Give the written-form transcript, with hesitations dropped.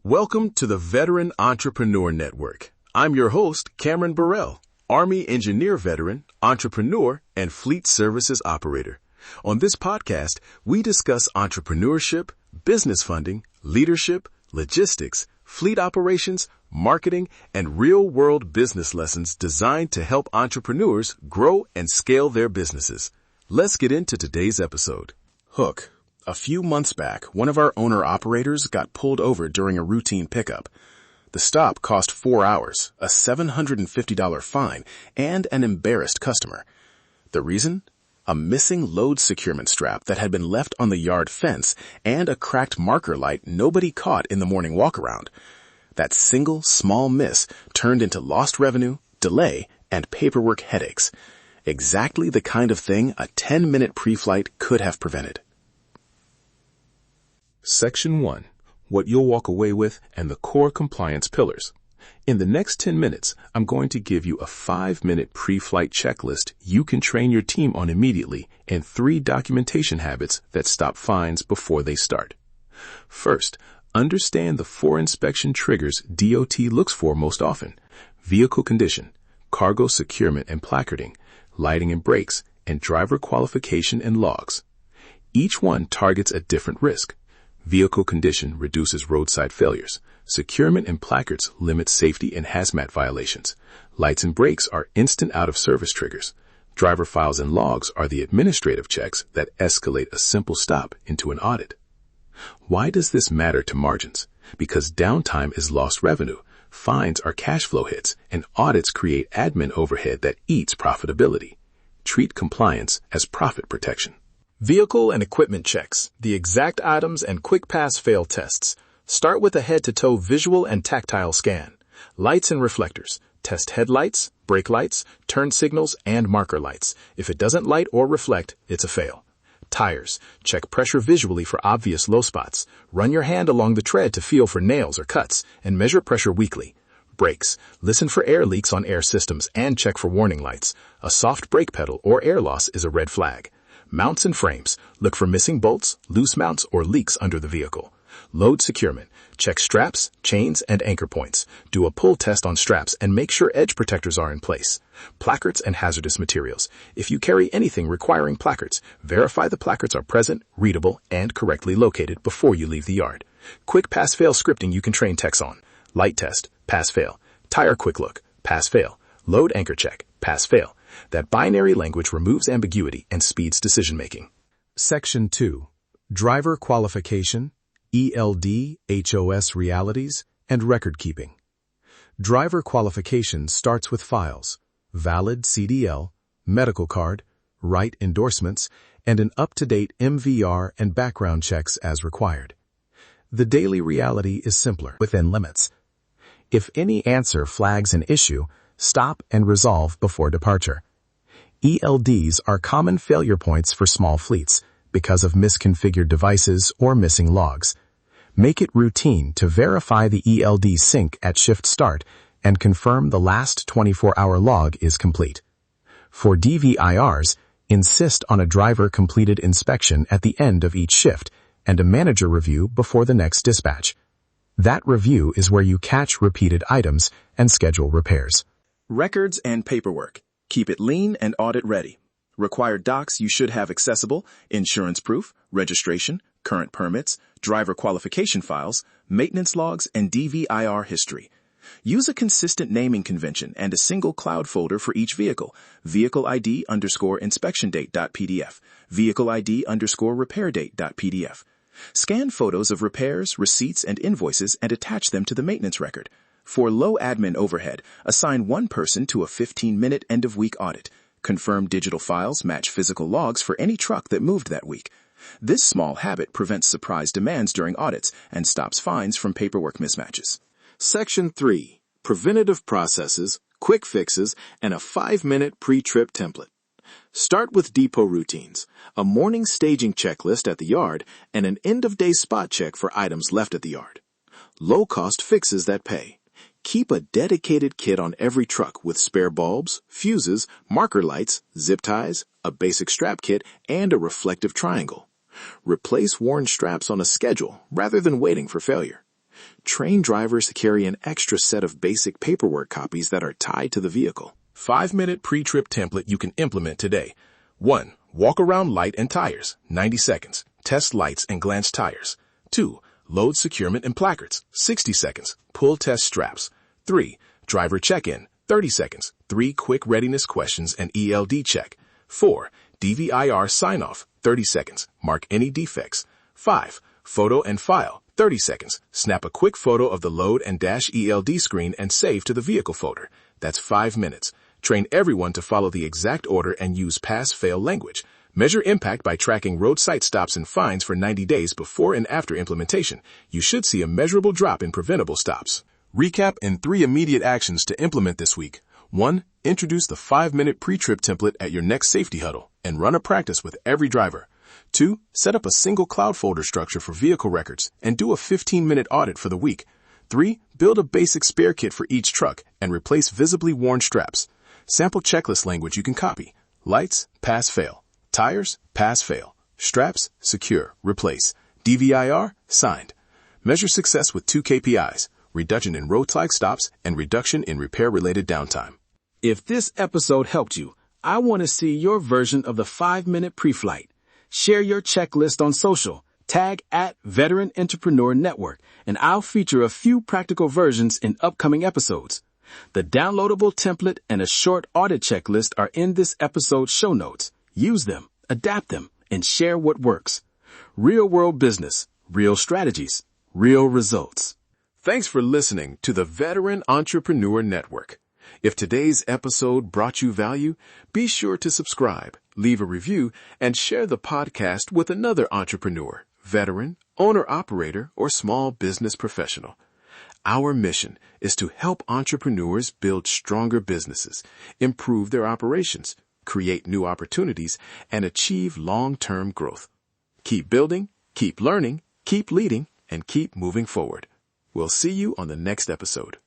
Welcome to the Veteran Entrepreneur Network. I'm your host, Cameron Burrell, Army engineer veteran, entrepreneur, and fleet services operator. On this podcast, we discuss entrepreneurship, business funding, leadership, logistics, fleet operations, marketing, and real-world business lessons designed to help entrepreneurs grow and scale their businesses. Let's get into today's episode. Hook. A few months back, one of our owner-operators got pulled over during a routine pickup. The stop cost 4 hours, a $750 fine, and an embarrassed customer. The reason? A missing load securement strap that had been left on the yard fence and a cracked marker light nobody caught in the morning walkaround. That single small miss turned into lost revenue, delay, and paperwork headaches. Exactly the kind of thing a 10-minute pre-flight could have prevented. Section 1. What you'll walk away with and the core compliance pillars. In the next 10 minutes, I'm going to give you a 5-minute pre-flight checklist you can train your team on immediately and 3 documentation habits that stop fines before they start. First, understand the 4 inspection triggers DOT looks for most often: vehicle condition, cargo securement and placarding, lighting and brakes, and driver qualification and logs. Each one targets a different risk. Vehicle condition reduces roadside failures. Securement and placards limit safety and hazmat violations. Lights and brakes are instant out-of-service triggers. Driver files and logs are the administrative checks that escalate a simple stop into an audit. Why does this matter to margins? Because downtime is lost revenue, fines are cash flow hits, and audits create admin overhead that eats profitability. Treat compliance as profit protection. Vehicle and equipment checks, the exact items and quick pass-fail tests. Start with a head-to-toe visual and tactile scan. Lights and reflectors. Test headlights, brake lights, turn signals, and marker lights. If it doesn't light or reflect, it's a fail. Tires. Check pressure visually for obvious low spots. Run your hand along the tread to feel for nails or cuts, and measure pressure weekly. Brakes. Listen for air leaks on air systems and check for warning lights. A soft brake pedal or air loss is a red flag. Mounts and frames. Look for missing bolts, loose mounts, or leaks under the vehicle. Load securement. Check straps, chains, and anchor points. Do a pull test on straps and make sure edge protectors are in place. Placards and hazardous materials. If you carry anything requiring placards, verify the placards are present, readable, and correctly located before you leave the yard. Quick pass-fail scripting you can train techs on. Light test, pass-fail. Tire quick look, pass-fail. Load anchor check, pass-fail. That binary language removes ambiguity and speeds decision-making. Section 2. Driver qualification, ELD, HOS realities, and record keeping. Driver qualification starts with files, valid CDL, medical card, right endorsements, and an up-to-date MVR and background checks as required. The daily reality is simpler, within limits. If any answer flags an issue, stop and resolve before departure. ELDs are common failure points for small fleets because of misconfigured devices or missing logs. Make it routine to verify the ELD sync at shift start and confirm the last 24-hour log is complete. For DVIRs, insist on a driver-completed inspection at the end of each shift and a manager review before the next dispatch. That review is where you catch repeated items and schedule repairs. Records and paperwork. Keep it lean and audit ready. Required docs you should have accessible: insurance proof, registration, current permits, driver qualification files, maintenance logs, and DVIR history. Use a consistent naming convention and a single cloud folder for each vehicle: vehicle ID _inspection date.pdf, vehicle ID _repair date.pdf. Scan photos of repairs, receipts, and invoices and attach them to the maintenance record. For low admin overhead, assign one person to a 15-minute end-of-week audit. Confirm digital files match physical logs for any truck that moved that week. This small habit prevents surprise demands during audits and stops fines from paperwork mismatches. Section 3. Preventative processes, quick fixes, and a 5-minute pre-trip template. Start with depot routines, a morning staging checklist at the yard, and an end-of-day spot check for items left at the yard. Low-cost fixes that pay. Keep a dedicated kit on every truck with spare bulbs, fuses, marker lights, zip ties, a basic strap kit, and a reflective triangle. Replace worn straps on a schedule rather than waiting for failure. Train drivers to carry an extra set of basic paperwork copies that are tied to the vehicle. 5-minute pre-trip template you can implement today. 1. Walk around light and tires, 90 seconds. Test lights and glance tires. 2. Load securement and placards, 60 seconds. Pull test straps. 3. Driver check-in, 30 seconds. 3 quick readiness questions and ELD check. 4. DVIR sign-off, 30 seconds. Mark any defects. 5. Photo and file, 30 seconds. Snap a quick photo of the load and dash ELD screen and save to the vehicle folder. That's 5 minutes. Train everyone to follow the exact order and use pass-fail language. Measure impact by tracking roadside stops and fines for 90 days before and after implementation. You should see a measurable drop in preventable stops. Recap and 3 immediate actions to implement this week. 1. Introduce the 5-minute pre-trip template at your next safety huddle and run a practice with every driver. 2. Set up a single cloud folder structure for vehicle records and do a 15-minute audit for the week. 3. Build a basic spare kit for each truck and replace visibly worn straps. Sample checklist language you can copy. Lights, pass-fail. Tires, pass-fail. Straps, secure, replace. DVIR, signed. Measure success with 2 KPIs, reduction in roadside stops and reduction in repair-related downtime. If this episode helped you, I want to see your version of the 5-minute pre-flight. Share your checklist on social, tag @Veteran Entrepreneur Network, and I'll feature a few practical versions in upcoming episodes. The downloadable template and a short audit checklist are in this episode's show notes. Use them, adapt them, and share what works. Real-world business, real strategies, real results. Thanks for listening to the Veteran Entrepreneur Network. If today's episode brought you value, be sure to subscribe, leave a review, and share the podcast with another entrepreneur, veteran, owner-operator, or small business professional. Our mission is to help entrepreneurs build stronger businesses, improve their operations, create new opportunities, and achieve long-term growth. Keep building, keep learning, keep leading, and keep moving forward. We'll see you on the next episode.